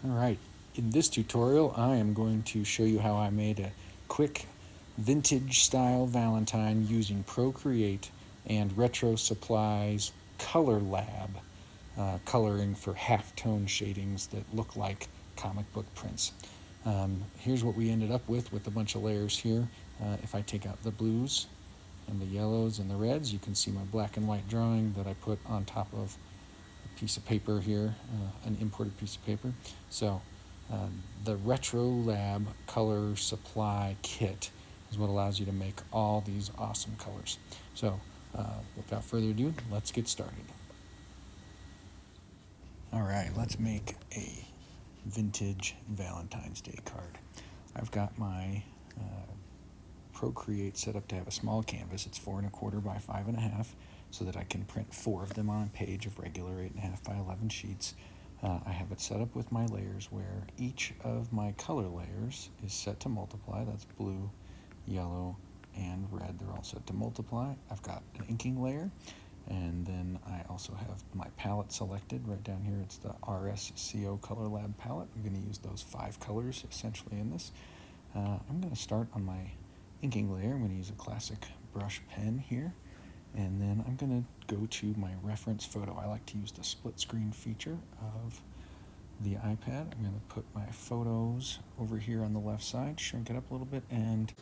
Alright, in this tutorial I am going to show you how I made a quick vintage style Valentine using ProCreate and Retro Supply's Color Lab coloring for halftone shadings that look like comic book prints. Here's what we ended up with a bunch of layers here. If I take out the blues and the yellows and the reds, you can see my black and white drawing that I put on top of piece of paper here, an imported piece of paper. So the Retro Lab Color Supply Kit is what allows you to make all these awesome colors. So without further ado, let's get started. All right, let's make a vintage Valentine's Day card. I've got my ProCreate set up to have a small canvas. It's 4 1/4 by 5 1/2, so that I can print 4 of them on a page of regular 8 1/2 by 11 sheets. I have it set up with my layers where each of my color layers is set to multiply. That's blue, yellow, and red. They're all set to multiply. I've got an inking layer, and then I also have my palette selected. Right down here, it's the RSCO Color Lab palette. I'm going to use those 5 colors essentially in this. I'm going to start on my inking layer. I'm going to use a classic brush pen here, and then I'm going to go to my reference photo. I like to use the split screen feature of the iPad. I'm going to put my photos over here on the left side, shrink it up a little bit, and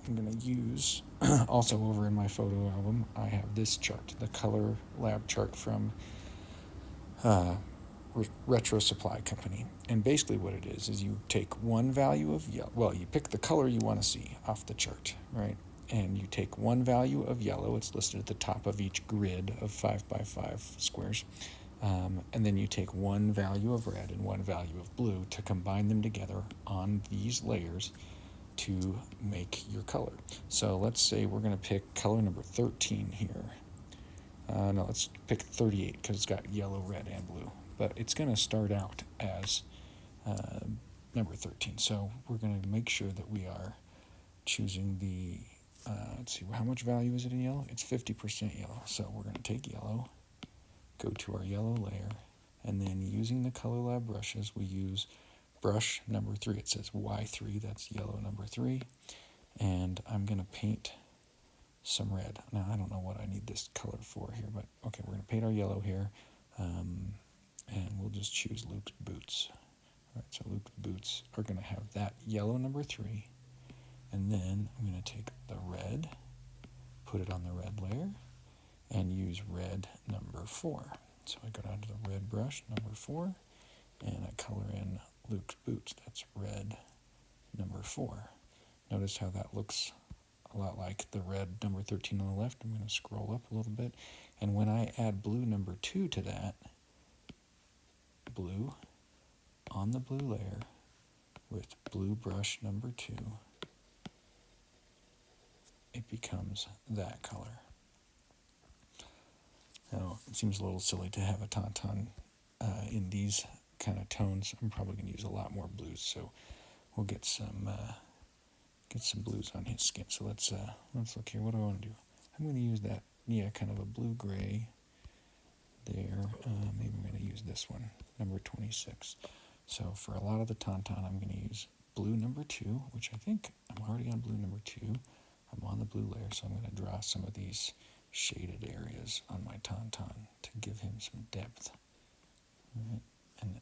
I'm going to use, also over in my photo album, I have this chart, the Color Lab chart from Retro Supply Company. And basically what it is you take one value of yellow, well, you pick the color you want to see off the chart, right? And you take one value of yellow, it's listed at the top of each grid of 5 by 5 squares. And then you take one value of red and one value of blue to combine them together on these layers to make your color. So let's say we're going to pick color number 13 here. No, let's pick 38 because it's got yellow, red, and blue. But it's going to start out as number 13. So we're going to make sure that we are choosing the, let's see, how much value is it in yellow? It's 50% yellow. So we're going to take yellow, go to our yellow layer, and then using the Color Lab brushes, we use brush number 3. It says Y3, that's yellow number 3. And I'm going to paint some red. Now, I don't know what I need this color for here, but okay, we're going to paint our yellow here. And we'll just choose Luke's boots. All right, so Luke's boots are going to have that yellow number 3. And then I'm going to take the red, put it on the red layer, and use red number 4. So I go down to the red brush, number 4, and I color in Luke's boots. That's red number 4. Notice how that looks a lot like the red number 13 on the left. I'm going to scroll up a little bit. And when I add blue number 2 to that, blue on the blue layer with blue brush number 2, it becomes that color. Now, it seems a little silly to have a Taunton in these kind of tones. I'm probably going to use a lot more blues, so we'll get some blues on his skin. So let's look here. What do I want to do? I'm going to use that yeah, kind of a blue-gray there. Maybe I'm going to use this one, number 26. So for a lot of the Taunton, I'm going to use blue number 2, which I think I'm already on blue number 2. I'm on the blue layer, so I'm going to draw some of these shaded areas on my Taunton to give him some depth. Right? And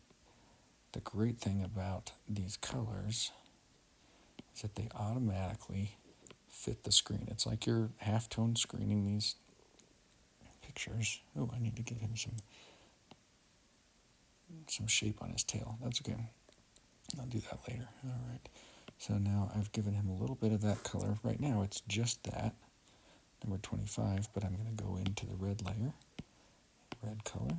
the great thing about these colors is that they automatically fit the screen. It's like you're halftone screening these pictures. Oh, I need to give him some shape on his tail. That's okay. I'll do that later. All right. So now I've given him a little bit of that color. Right now it's just that, number 25, but I'm going to go into the red layer, red color,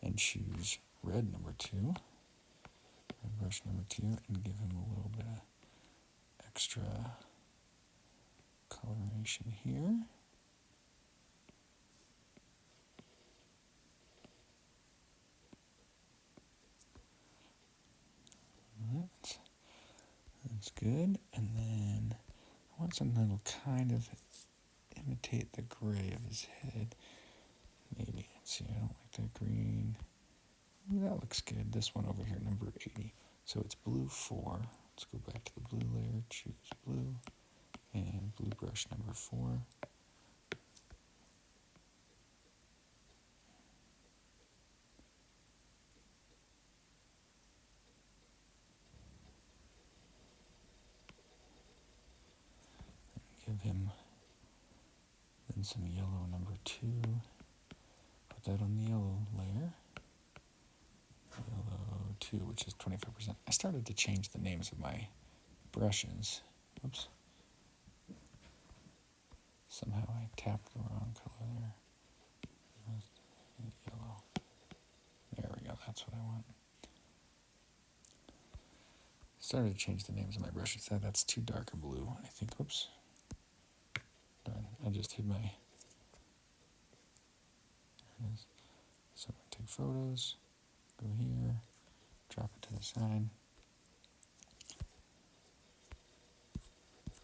and choose red number 2, red brush number 2, and give him a little bit of extra coloration here. That's good. And then I want something that'll kind of imitate the gray of his head. Maybe. Let's see, I don't like that green. Ooh, that looks good. This one over here, number 80. So it's blue 4. Let's go back to the blue layer, choose blue, and blue brush number 4. Give him then some yellow number 2. Put that on the yellow layer. Yellow 2, which is 25%. I started to change the names of my brushes. Oops. Somehow I tapped the wrong color there. Yellow. There we go, that's what I want. Started to change the names of my brushes. That's too dark a blue, I think. Oops. Darn, I just hid my... There it is. So I'm going to take photos, go here, drop it to the side.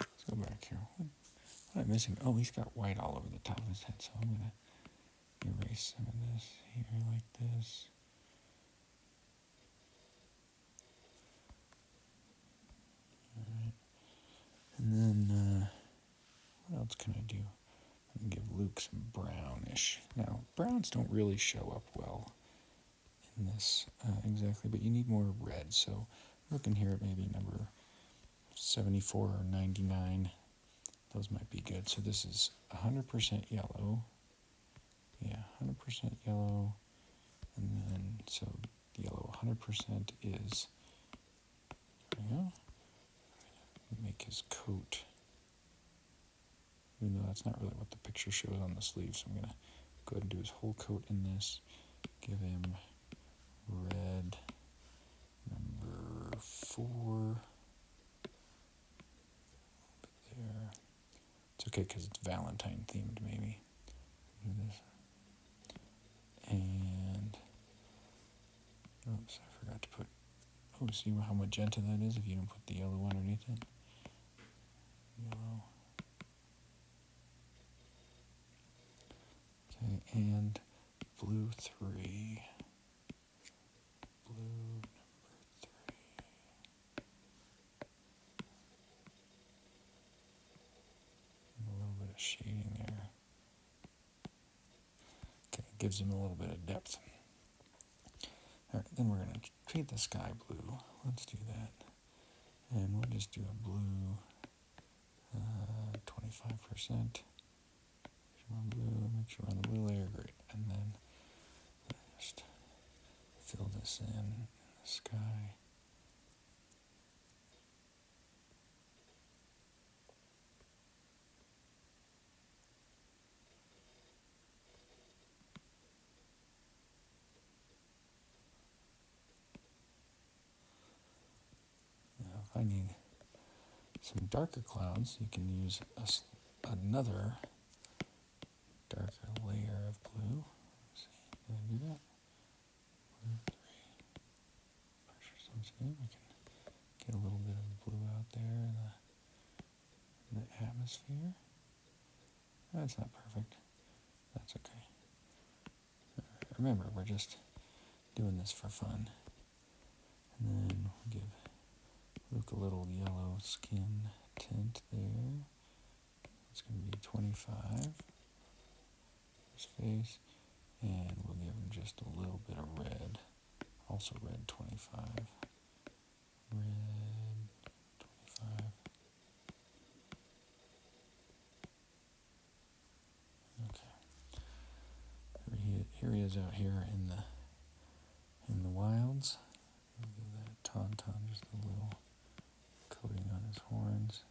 Let's go back here. What am I missing? Oh, he's got white all over the top of his head, so I'm going to erase some of this here like this. Alright. And then, what else can I do? I'm going to give Luke some brownish. Now, browns don't really show up well in this exactly, but you need more red. So looking here at maybe number 74 or 99. Those might be good. So this is 100% yellow. Yeah, 100% yellow. And then, so yellow 100% is, there we go. Make his coat, even though that's not really what the picture shows on the sleeve, so I'm going to go ahead and do his whole coat in this. Give him red number 4. There. It's okay because it's Valentine themed, maybe. Do this. And, oops, I forgot to put, oh, see how magenta that is if you don't put the yellow underneath it? Yellow. Okay, and blue 3. Blue number 3. And a little bit of shading there. Okay, gives him a little bit of depth. Alright, then we're going to paint the sky blue. Let's do that. And we'll just do a blue 25%. Blue, make sure we're on the blue layer, great. And then just fill this in the sky. Now, if I need some darker clouds, you can use another darker layer of blue. Let's see, can I do that? Blue 3. Pressure sensitive. We can get a little bit of blue out there in the atmosphere. That's not perfect. remember, we're just doing this for fun. And then we'll give Luke a little yellow skin tint there. It's going to be 25. His face. And we'll give him just a little bit of red. Also red 25. Red 25. Okay. Here he is out here in the wilds. We'll give that Taunton just a little coating on his horns.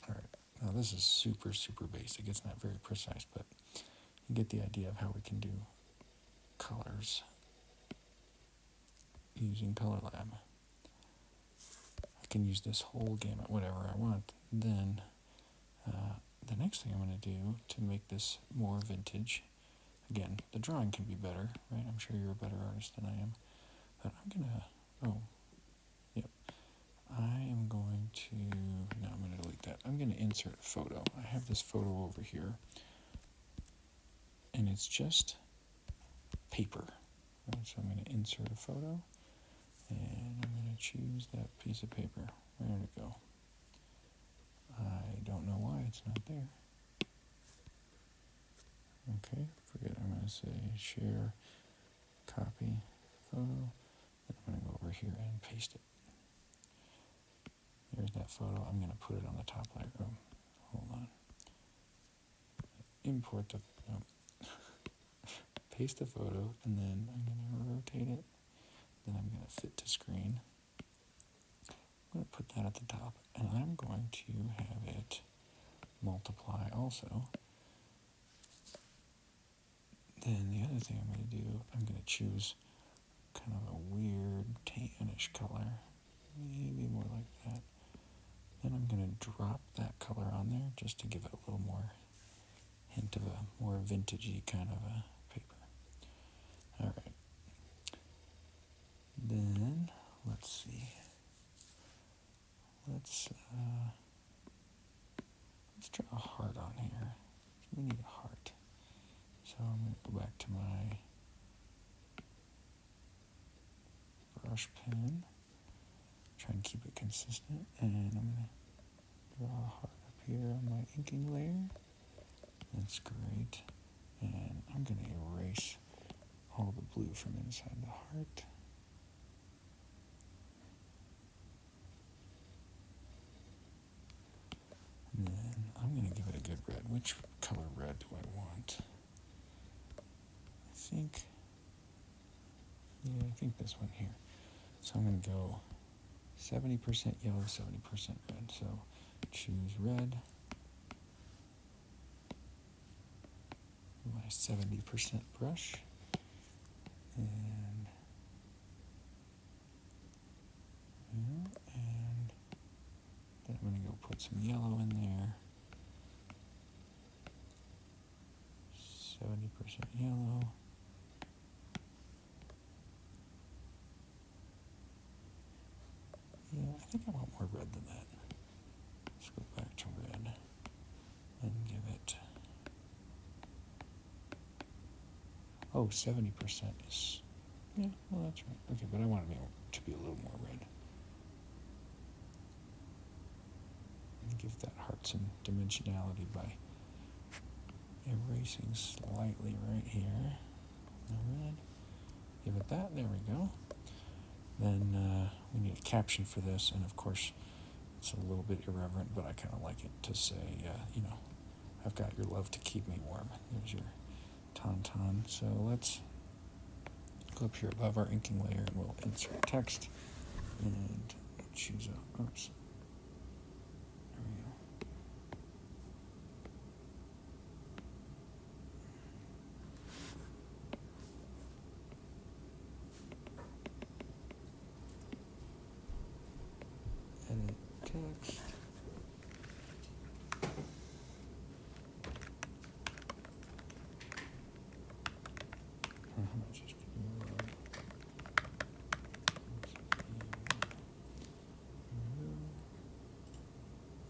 Alright, now this is super, super basic. It's not very precise, but you get the idea of how we can do colors using Color Lab. I can use this whole gamut, whatever I want. Then the next thing I'm going to do to make this more vintage, again, the drawing can be better, right? I'm sure you're a better artist than I am. But I'm going to, I'm going to delete that. I'm going to insert a photo. I have this photo over here, and it's just paper. Right? So I'm going to insert a photo, and I'm going to choose that piece of paper. Where did it go? I don't know why it's not there. Okay, forget it. I'm going to say share, copy, photo. Then I'm going to go over here and paste it. There's that photo. I'm going to put it on the top layer. Oh, hold on. Import the, paste the photo, and then I'm going to rotate it. Then I'm going to fit to screen. I'm going to put that at the top, and I'm going to have it multiply also. Then the other thing I'm going to do, I'm going to choose kind of a weird tannish color, maybe more like that. Then I'm going to drop that color on there just to give it a little more hint of a more vintagey kind of a paper. All right. Then let's see. Let's draw a heart on here. We need a heart. So I'm going to go back to my brush pen. Try and keep it consistent, and I'm going to draw a heart up here on my inking layer. That's great. And I'm going to erase all the blue from inside the heart. And then I'm going to give it a good red. Which color red do I want? I think this one here. So I'm going to go 70% yellow, 70% red. So choose red. My 70% brush. And then I'm going to go put some yellow in there. 70% yellow. Yeah, I think I want more red than that. Let's go back to red and give it, 70% is, yeah, well that's right. Okay, but I want it to be a little more red. And give that heart some dimensionality by erasing slightly right here. The red. Give it that, there we go. Then we need a caption for this, and of course it's a little bit irreverent, but I kind of like it to say, I've got your love to keep me warm. There's your Taunton. So let's go up here above our inking layer, and we'll insert text, and choose a, oops, there we go. Edit text. How much is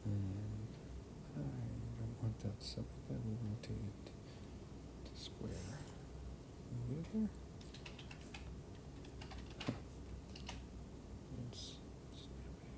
and I don't want that so I will rotate it to square. leave it here. It's snapping.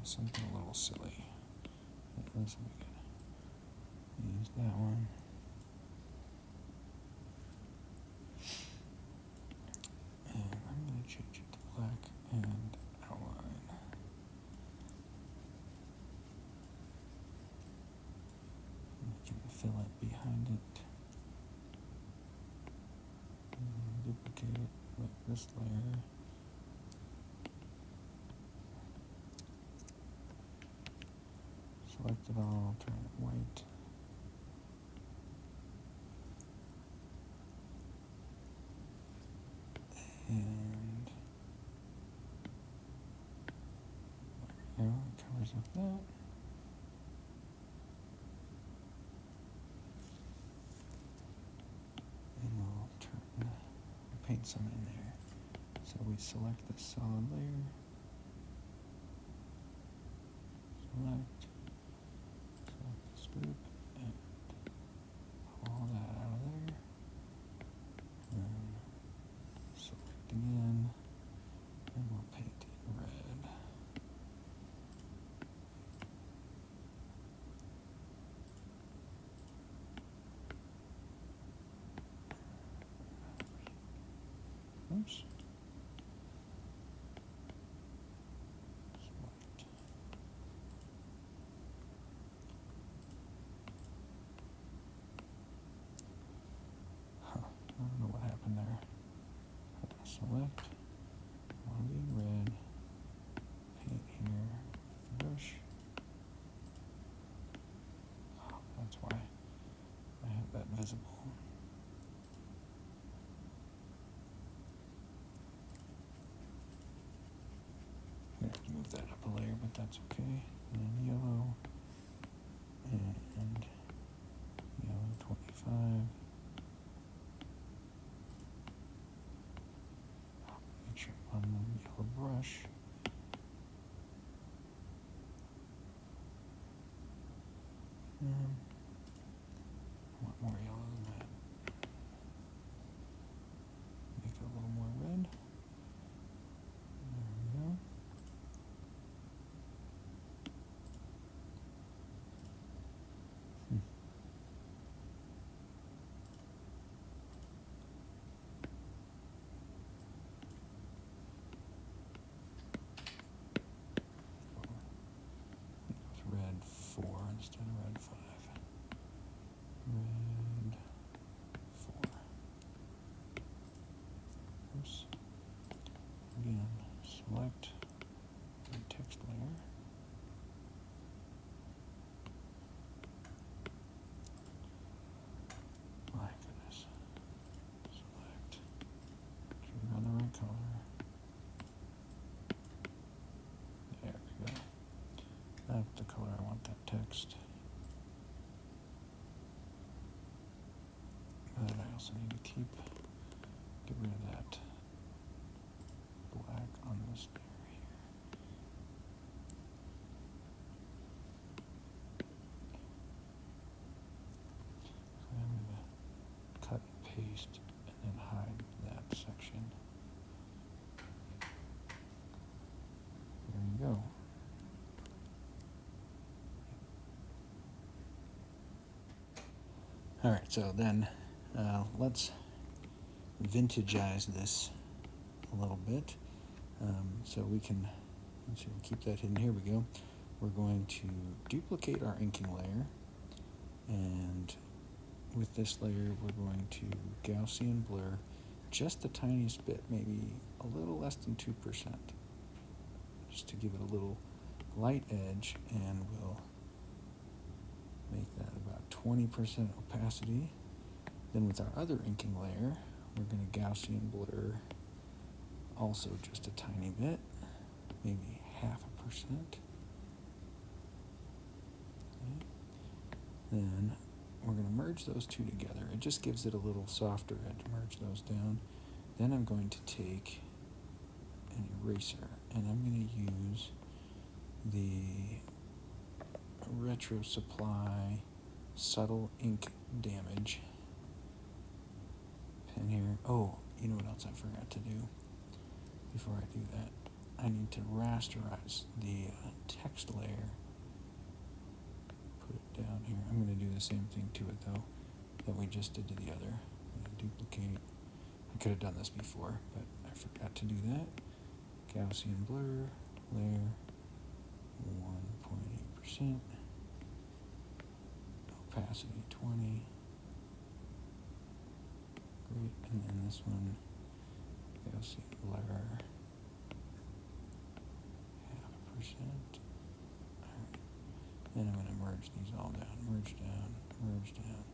Something a little silly. This will be good. Use that one. And I'm going to change it to black and outline. And we can fill it behind it. And duplicate it like this layer. Select it all, turn it white. And there we go, it covers up that. And we'll paint some in there. So we select this solid layer. Select this group and pull all that out of there. And select again, and we'll paint in red. Oops. Select. Huh, I don't know what happened there. Select, I want to be red, paint here with the brush. Oh, that's why I have that visible. I'm going to have to move that up a layer, but that's okay. And then yellow, and yellow 25. Make sure I'm on the yellow brush. I want more yellow than that. Make it a little more red. There we go. It's red 4 instead of red 5. Red 4. Oops. Again, select the text layer. My goodness. Select. Make sure you're on the right color. There we go. That's the color I want that text. But I also need to get rid of that black on this layer here. So I'm going to cut and paste and then hide that section. There you go. All right, so then let's vintagize this a little bit. So we can, let's see, we'll keep that hidden. Here we go. We're going to duplicate our inking layer, and with this layer we're going to Gaussian blur just the tiniest bit, maybe a little less than 2%, just to give it a little light edge, and we'll make that about 20% opacity. Then with our other inking layer, we're going to Gaussian blur also just a tiny bit, maybe 0.5%. Okay. Then we're going to merge those two together. It just gives it a little softer edge. Merge those down. Then I'm going to take an eraser, and I'm going to use the Retro Supply Subtle Ink Damage pen here. Oh, you know what else I forgot to do before I do that? I need to rasterize the text layer. Put it down here. I'm going to do the same thing to it though that we just did to the other. I'm going to duplicate. I could have done this before, but I forgot to do that. Gaussian blur, layer, 1.8%. Opacity 20. Great. And then this one, Gaussian blur, 0.5%. Alright. Then I'm going to merge these all down. Merge down, merge down.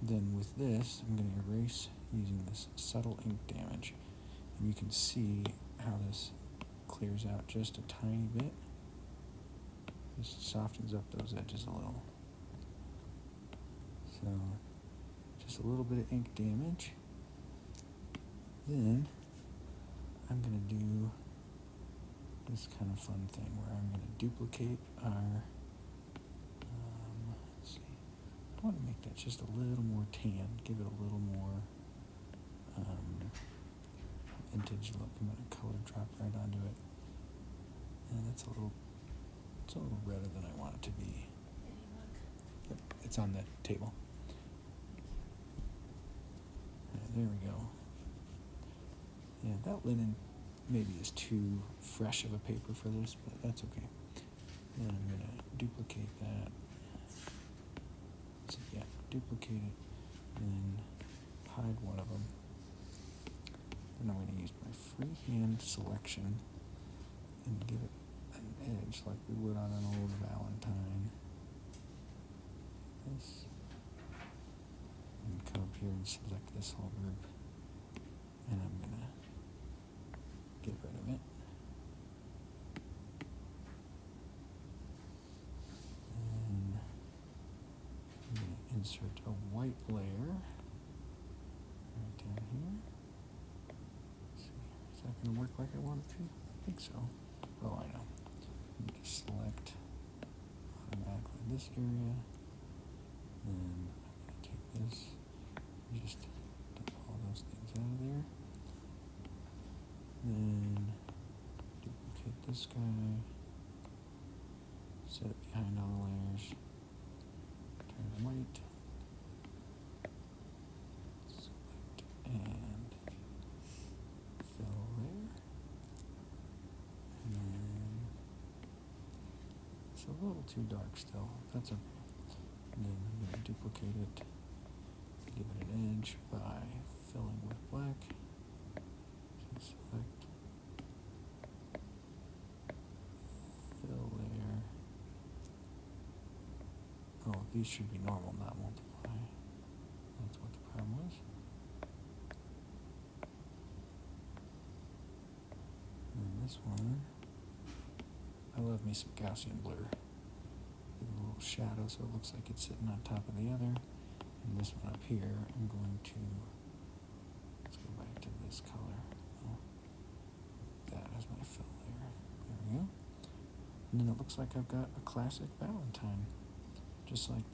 Then with this, I'm going to erase using this subtle ink damage. And you can see how this clears out just a tiny bit. Just softens up those edges a little. So, just a little bit of ink damage. Then, I'm going to do this kind of fun thing where I'm going to duplicate our, let's see, I want to make that just a little more tan, give it a little more vintage look. I'm going to color drop right onto it. And it's a little redder than I want it to be. Yep, it's on the table. There we go. Yeah, that linen maybe is too fresh of a paper for this, but that's okay. Then I'm going to duplicate that. So yeah, duplicate it, and then hide one of them. Then I'm going to use my freehand selection and give it an edge like we would on an old Valentine. This. And come up here and select this whole group. And I'm going to get rid of it. And I'm going to insert a white layer right down here. Let's see, is that going to work like I want it to? I think so. Oh, I know. I'm going to select automatically this area. Then I'm going to take this and just dump all those things out of there. Then duplicate this guy, set it behind all the layers, turn white, select and fill there, and then it's a little too dark still, that's okay. And then I'm going to duplicate it, give it an edge by filling with black. So select, fill layer. Oh, these should be normal, not multiply. That's what the problem was. And this one, I love me some Gaussian blur. Give it a little shadow so it looks like it's sitting on top of the other. And this one up here, I'm going to, let's go back to this color. Oh, that as my fill layer. There we go. And then it looks like I've got a classic Valentine, just like